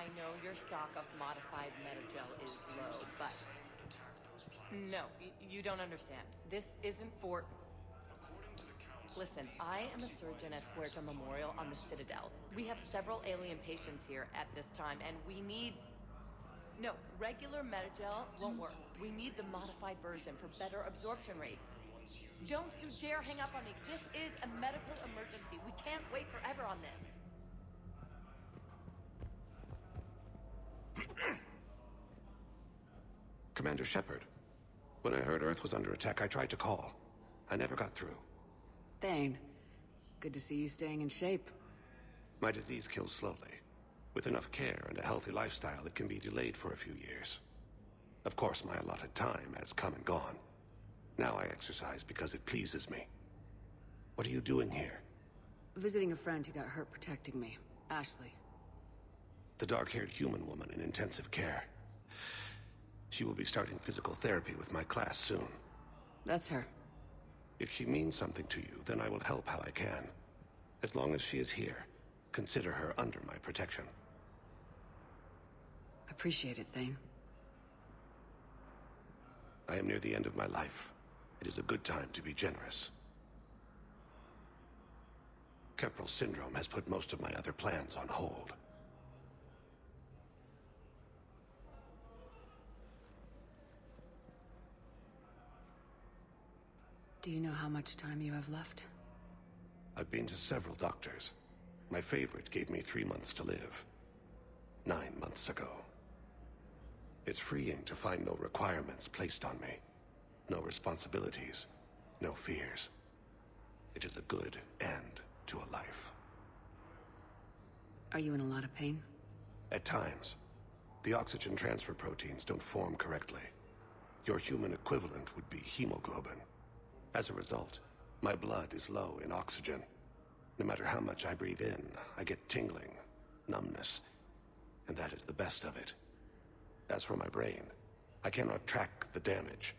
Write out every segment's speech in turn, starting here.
I know your stock of modified Metagel is low, but... No, you don't understand. This isn't for... Listen, I am a surgeon at Huerta Memorial on the Citadel. We have several alien patients here at this time, and we need... No, regular Metagel won't work. We need the modified version for better absorption rates. Don't you dare hang up on me. This is a medical emergency. We can't wait forever on this. Commander Shepard. When I heard Earth was under attack, I tried to call. I never got through. Thane, good to see you staying in shape. My disease kills slowly. With enough care and a healthy lifestyle, it can be delayed for a few years. Of course, my allotted time has come and gone. Now I exercise because it pleases me. What are you doing here? Visiting a friend who got hurt protecting me, Ashley. The dark-haired human woman in intensive care. She will be starting physical therapy with my class soon. That's her. If she means something to you, then I will help how I can. As long as she is here, consider her under my protection. Appreciate it, Thane. I am near the end of my life. It is a good time to be generous. Kepral syndrome has put most of my other plans on hold. Do you know how much time you have left? I've been to several doctors. My favorite gave me 3 months to live. 9 months ago. It's freeing to find no requirements placed on me. No responsibilities. No fears. It is a good end to a life. Are you in a lot of pain? At times. The oxygen transfer proteins don't form correctly. Your human equivalent would be hemoglobin. As a result, my blood is low in oxygen. No matter how much I breathe in, I get tingling, numbness, and that is the best of it. As for my brain, I cannot track the damage.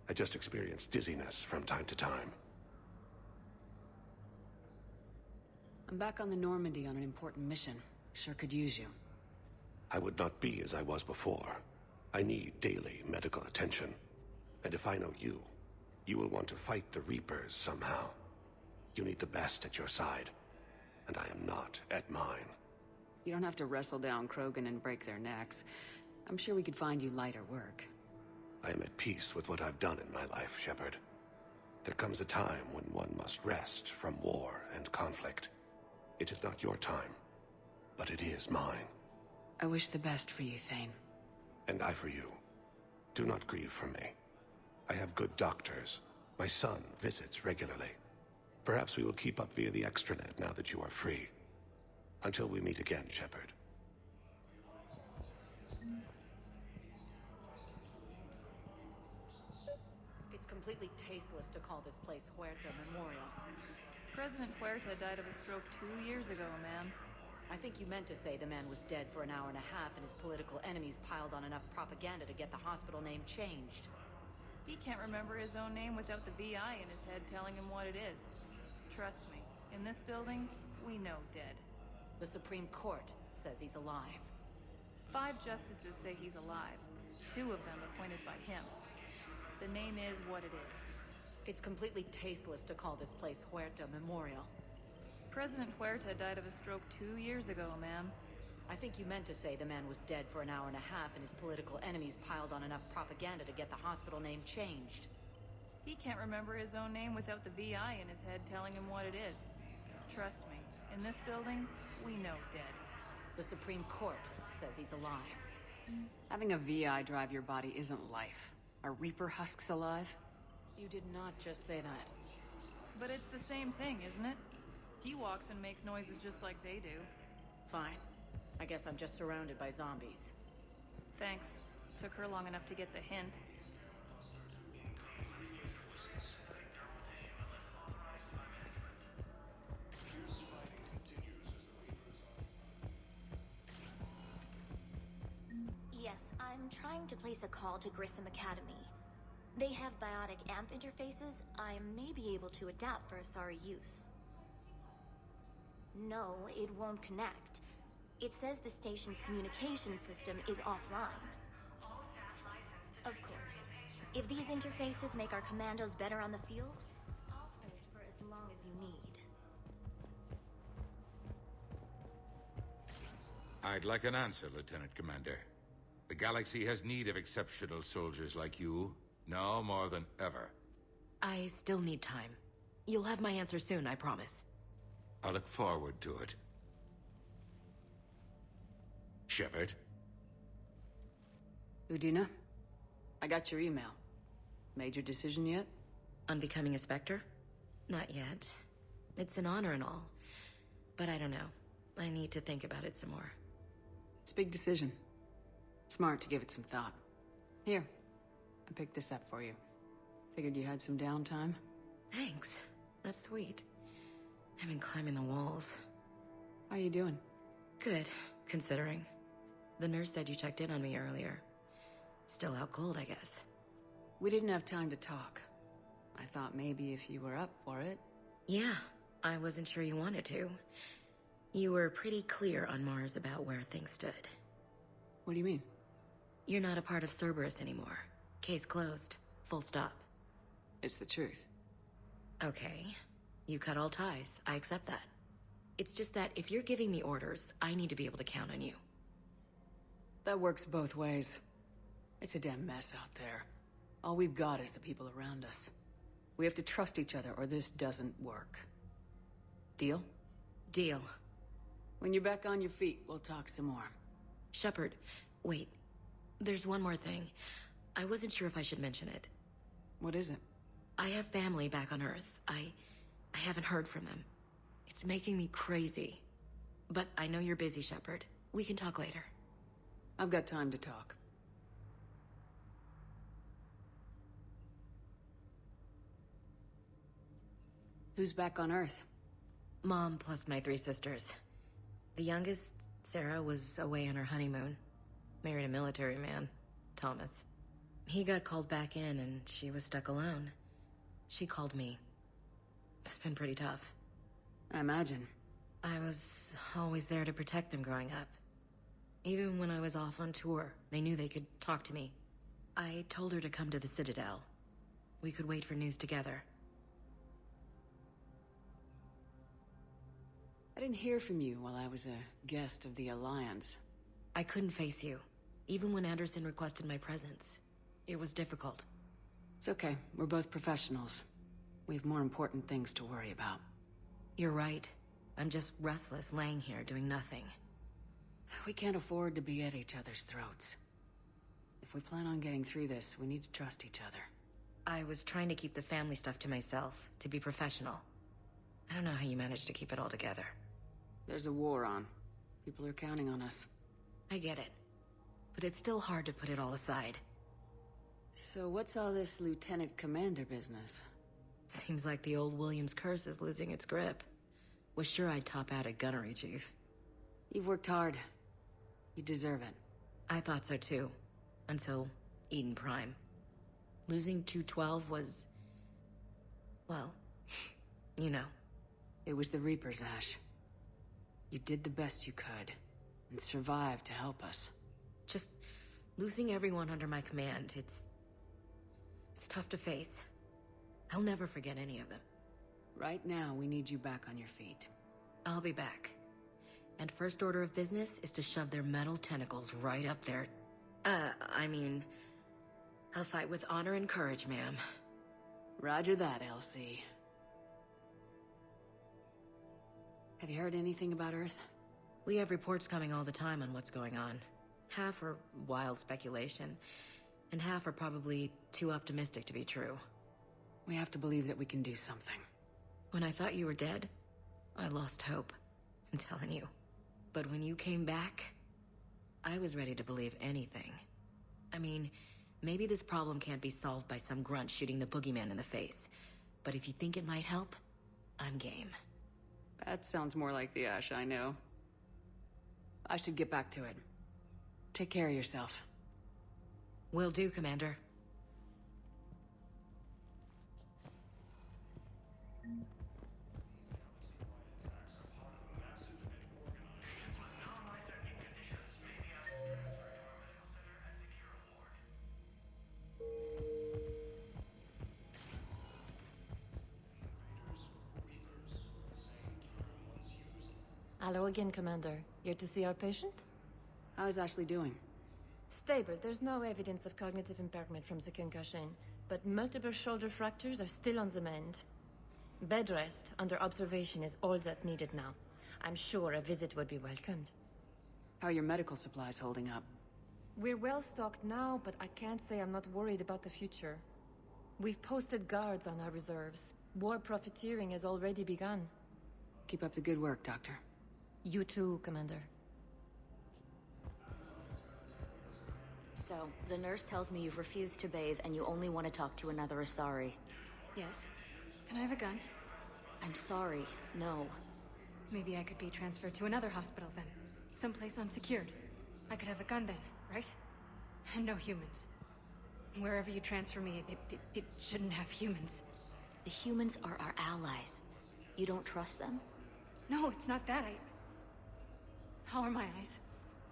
I just experience dizziness from time to time. I'm back on the Normandy on an important mission. Sure could use you. I would not be as I was before. I need daily medical attention. And if I know you, you will want to fight the Reapers somehow. You need the best at your side, and I am not at mine. You don't have to wrestle down Krogan and break their necks. I'm sure we could find you lighter work. I am at peace with what I've done in my life, Shepard. There comes a time when one must rest from war and conflict. It is not your time, but it is mine. I wish the best for you, Thane. And I for you. Do not grieve for me. I have good doctors. My son visits regularly. Perhaps we will keep up via the extranet now that you are free. Until we meet again, Shepard. It's completely tasteless to call this place Huerta Memorial. President Huerta died of a stroke 2 years ago, ma'am. I think you meant to say the man was dead for an hour and a half and his political enemies piled on enough propaganda to get the hospital name changed. He can't remember his own name without the VI in his head telling him what it is. Trust me, in this building, we know dead. The Supreme Court says he's alive. 5 justices say he's alive. 2 of them appointed by him. The name is what it is. It's completely tasteless to call this place Huerta Memorial. President Huerta died of a stroke 2 years ago, ma'am. I think you meant to say the man was dead for an hour and a half and his political enemies piled on enough propaganda to get the hospital name changed. He can't remember his own name without the VI in his head telling him what it is. Trust me, in this building, we know dead. The Supreme Court says he's alive. Having a VI drive your body isn't life. Are Reaper husks alive? You did not just say that. But it's the same thing, isn't it? He walks and makes noises just like they do. Fine. I guess I'm just surrounded by zombies. Thanks. Took her long enough to get the hint. Yes, I'm trying to place a call to Grissom Academy. They have biotic AMP interfaces I may be able to adapt for Asari use. No, it won't connect. It says the station's communication system is offline. Of course. If these interfaces make our commandos better on the field, I'll hold for as long as you need. I'd like an answer, Lieutenant Commander. The galaxy has need of exceptional soldiers like you, now more than ever. I still need time. You'll have my answer soon, I promise. I look forward to it. Shepard? Udina, I got your email. Made your decision yet? On becoming a Spectre? Not yet. It's an honor and all. But I don't know. I need to think about it some more. It's a big decision. Smart to give it some thought. Here, I picked this up for you. Figured you had some downtime. Thanks. That's sweet. I've been climbing the walls. How you doing? Good, considering. The nurse said you checked in on me earlier. Still out cold, I guess. We didn't have time to talk. I thought maybe if you were up for it. Yeah, I wasn't sure you wanted to. You were pretty clear on Mars about where things stood. What do you mean? You're not a part of Cerberus anymore. Case closed. Full stop. It's the truth. Okay. You cut all ties. I accept that. It's just that if you're giving the orders, I need to be able to count on you. That works both ways. It's a damn mess out there. All we've got is the people around us. We have to trust each other or this doesn't work. Deal? Deal. When you're back on your feet, we'll talk some more. Shepard, wait. There's one more thing. I wasn't sure if I should mention it. What is it? I have family back on Earth. I haven't heard from them. It's making me crazy. But I know you're busy, Shepard. We can talk later. I've got time to talk. Who's back on Earth? Mom plus my 3 sisters. The youngest, Sarah, was away on her honeymoon. Married a military man, Thomas. He got called back in and she was stuck alone. She called me. It's been pretty tough. I imagine. I was always there to protect them growing up. Even when I was off on tour, they knew they could talk to me. I told her to come to the Citadel. We could wait for news together. I didn't hear from you while I was a guest of the Alliance. I couldn't face you, even when Anderson requested my presence. It was difficult. It's okay. We're both professionals. We have more important things to worry about. You're right. I'm just restless, laying here, doing nothing. We can't afford to be at each other's throats. If we plan on getting through this, we need to trust each other. I was trying to keep the family stuff to myself, to be professional. I don't know how you managed to keep it all together. There's a war on. People are counting on us. I get it. But it's still hard to put it all aside. So what's all this Lieutenant Commander business? Seems like the old Williams curse is losing its grip. Was sure I'd top out at gunnery, Chief. You've worked hard. You deserve it. I thought so too. Until Eden Prime. Losing 212 was... well, you know. It was the Reapers, Ash. You did the best you could, and survived to help us. Just losing everyone under my command, it's tough to face. I'll never forget any of them. Right now, we need you back on your feet. I'll be back. And first order of business is to shove their metal tentacles right up there. I'll fight with honor and courage, ma'am. Roger that, Elsie. Have you heard anything about Earth? We have reports coming all the time on what's going on. Half are wild speculation, and half are probably too optimistic to be true. We have to believe that we can do something. When I thought you were dead, I lost hope. I'm telling you. But when you came back, I was ready to believe anything. I mean, maybe this problem can't be solved by some grunt shooting the boogeyman in the face. But if you think it might help, I'm game. That sounds more like the Ash I know. I should get back to it. Take care of yourself. Will do, Commander. Hello again, Commander. Here to see our patient? How is Ashley doing? Stable. There's no evidence of cognitive impairment from the concussion, but multiple shoulder fractures are still on the mend. Bed rest under observation is all that's needed now. I'm sure a visit would be welcomed. How are your medical supplies holding up? We're well stocked now, but I can't say I'm not worried about the future. We've posted guards on our reserves. War profiteering has already begun. Keep up the good work, Doctor. You too, Commander. So, the nurse tells me you've refused to bathe and you only want to talk to another Asari. Yes. Can I have a gun? I'm sorry, no. Maybe I could be transferred to another hospital then. Someplace unsecured. I could have a gun then, right? And no humans. Wherever you transfer me, it shouldn't have humans. The humans are our allies. You don't trust them? No, it's not that. How are my eyes?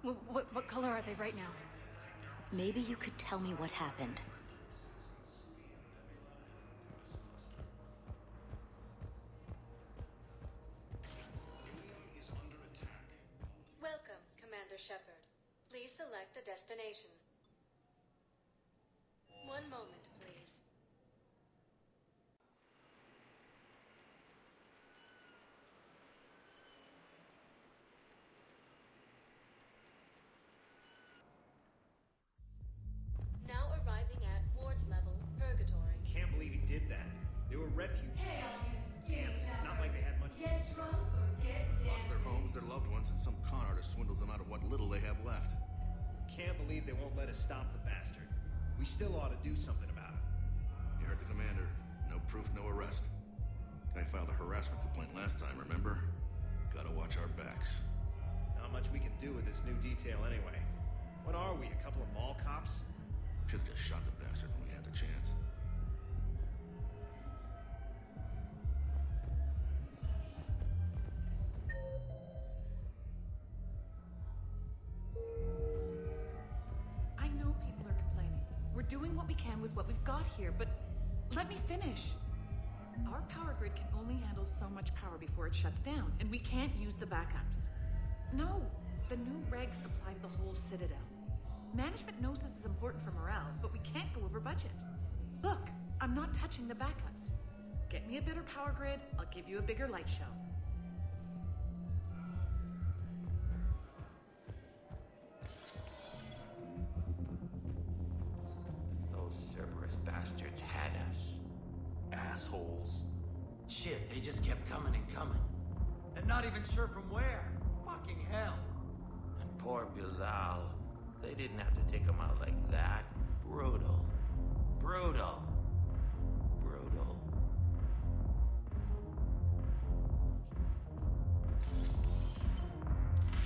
What color are they right now? Maybe you could tell me what happened. Welcome, Commander Shepard. Please select a destination. One moment, please. Now arriving at ward level purgatory. Can't believe he did that. They were refugees. Damn, it's not like they had much. Get drunk or get dead. Lost their homes, their loved ones, and some con artist swindles them out of what little they have left. Can't believe they won't let us stop the bastard. We still ought to do something about it. You heard the commander. No proof, no arrest. Guy filed a harassment complaint last time, remember? Gotta watch our backs. Not much we can do with this new detail anyway. What are we, a couple of mall cops? Should've just shot the bastard when we had the chance. I know people are complaining. We're doing what we can with what we've got here, but let me finish. Our power grid can only handle so much power before it shuts down, and we can't use the backups. No, the new regs apply to the whole Citadel. Management knows this is important for morale, but we can't go over budget. Look, I'm not touching the backups. Get me a better power grid, I'll give you a bigger light show. Those Cerberus bastards had us. Assholes. Shit, they just kept coming and coming. And not even sure from where. Fucking hell. And poor Bilal. They didn't have to take him out like that. Brutal. Brutal. Brutal.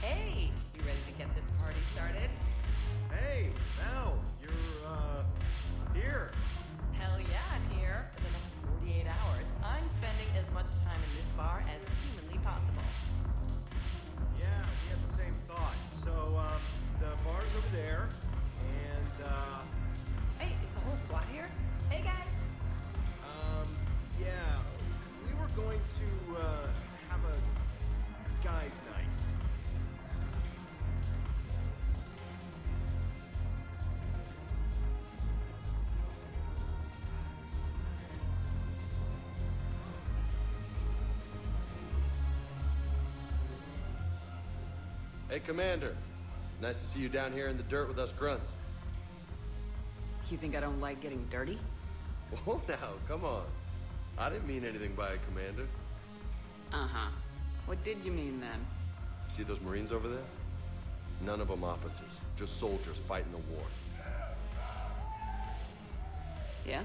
Hey, you ready to get this party started? Hey, Val, you're, here. Hell yeah, I'm here. For the next 48 hours, I'm spending as much time in this bar as humanly possible. Yeah, we had the same thought. So, the bar's over there, and, Hey, is the whole squad here? Hey, guys. yeah, we were going to, have a guys' night. Hey, Commander. Nice to see you down here in the dirt with us grunts. You think I don't like getting dirty? Whoa now, come on. I didn't mean anything by it, Commander. Uh-huh. What did you mean then? See those Marines over there? None of them officers, just soldiers fighting the war. Yeah?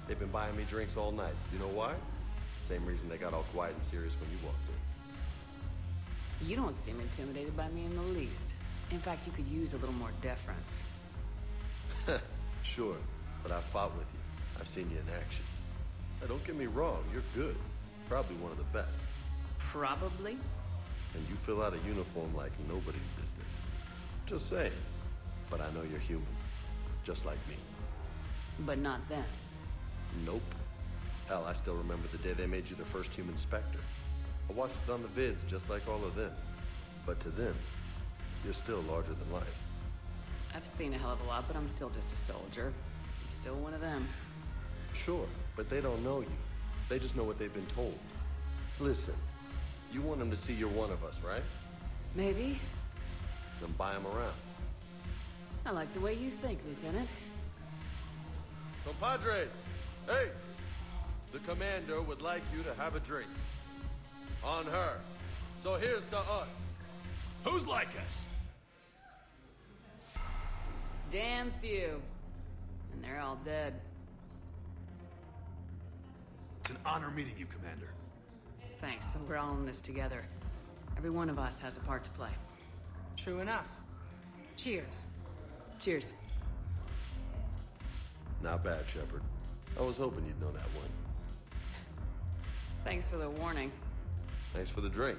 They've been buying me drinks all night. You know why? Same reason they got all quiet and serious when you walked in. You don't seem intimidated by me in the least. In fact, you could use a little more deference. Sure, but I fought with you. I've seen you in action. Now, don't get me wrong, you're good. Probably one of the best. Probably? And you fill out a uniform like nobody's business. Just saying. But I know you're human. Just like me. But not then. Nope. Hell, I still remember the day they made you the first human Spectre. I watched it on the vids just like all of them. But to them, you're still larger than life. I've seen a hell of a lot, but I'm still just a soldier. I'm still one of them. Sure, but they don't know you. They just know what they've been told. Listen, you want them to see you're one of us, right? Maybe. Then buy them around. I like the way you think, Lieutenant. Compadres! Hey! The commander would like you to have a drink. On her. So here's to us. Who's like us? Damn few. And they're all dead. It's an honor meeting you, Commander. Thanks, but we're all in this together. Every one of us has a part to play. True enough. Cheers. Cheers. Not bad, Shepard. I was hoping you'd know that one. Thanks for the warning. Thanks for the drink.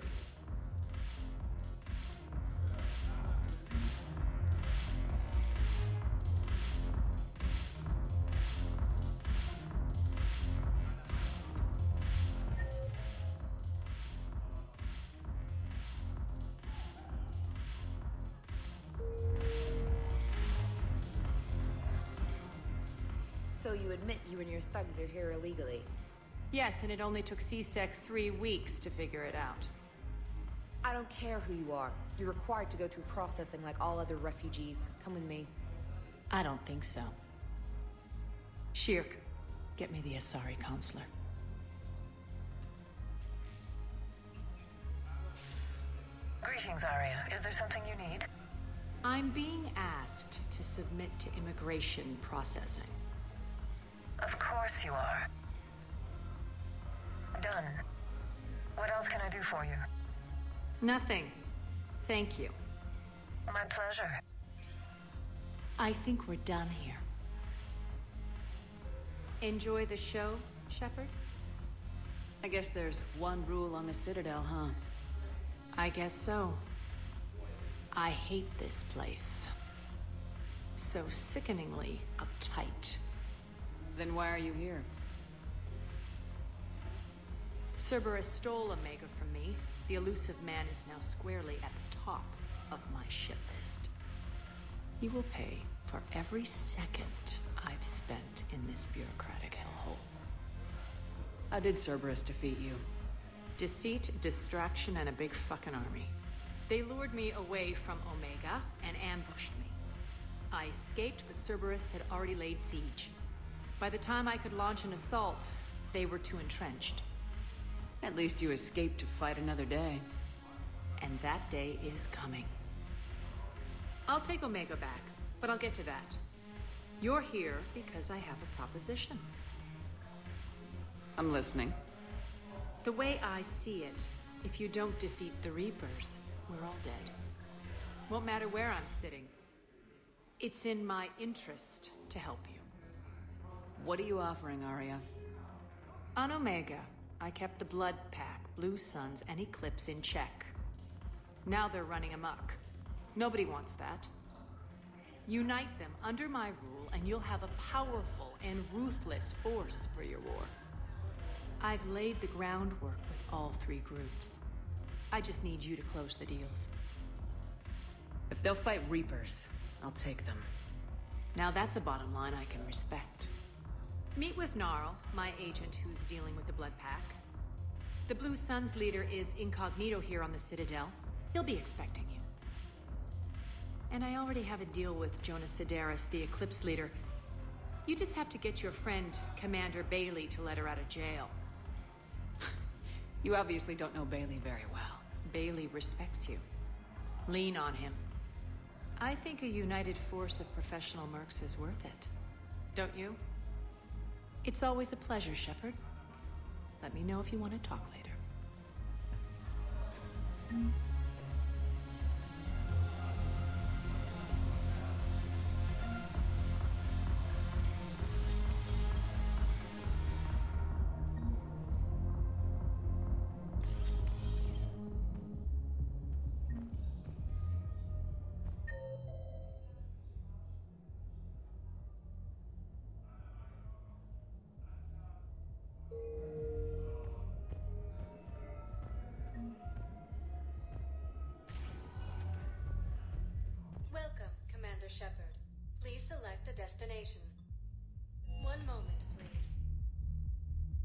So you admit you and your thugs are here illegally? Yes, and it only took CSEC 3 weeks to figure it out. I don't care who you are. You're required to go through processing like all other refugees. Come with me. I don't think so. Shirk, get me the Asari counselor. Greetings, Arya. Is there something you need? I'm being asked to submit to immigration processing. Of course you are. Done. What else can I do for you? Nothing. Thank you. My pleasure. I think we're done here. Enjoy the show, Shepard? I guess there's one rule on the Citadel, huh? I guess so. I hate this place. So sickeningly uptight. Then why are you here? Cerberus stole Omega from me. The elusive man is now squarely at the top of my shit list. He will pay for every second I've spent in this bureaucratic hellhole. How did Cerberus defeat you? Deceit, distraction, and a big fucking army. They lured me away from Omega and ambushed me. I escaped, but Cerberus had already laid siege. By the time I could launch an assault, they were too entrenched. At least you escaped to fight another day. And that day is coming. I'll take Omega back, but I'll get to that. You're here because I have a proposition. I'm listening. The way I see it, if you don't defeat the Reapers, we're all dead. Won't matter where I'm sitting. It's in my interest to help you. What are you offering, Arya? On Omega, I kept the Blood Pack, Blue Suns, and Eclipse in check. Now they're running amok. Nobody wants that. Unite them under my rule, and you'll have a powerful and ruthless force for your war. I've laid the groundwork with all 3 groups. I just need you to close the deals. If they'll fight Reapers, I'll take them. Now that's a bottom line I can respect. Meet with Gnarl, my agent who's dealing with the Blood Pack. The Blue Suns leader is incognito here on the Citadel. He'll be expecting you. And I already have a deal with Jonas Sidaris, the Eclipse leader. You just have to get your friend, Commander Bailey, to let her out of jail. You obviously don't know Bailey very well. Bailey respects you. Lean on him. I think a united force of professional mercs is worth it. Don't you? It's always a pleasure, Shepard. Let me know if you want to talk later. Commander Shepard. Please select a destination. One moment.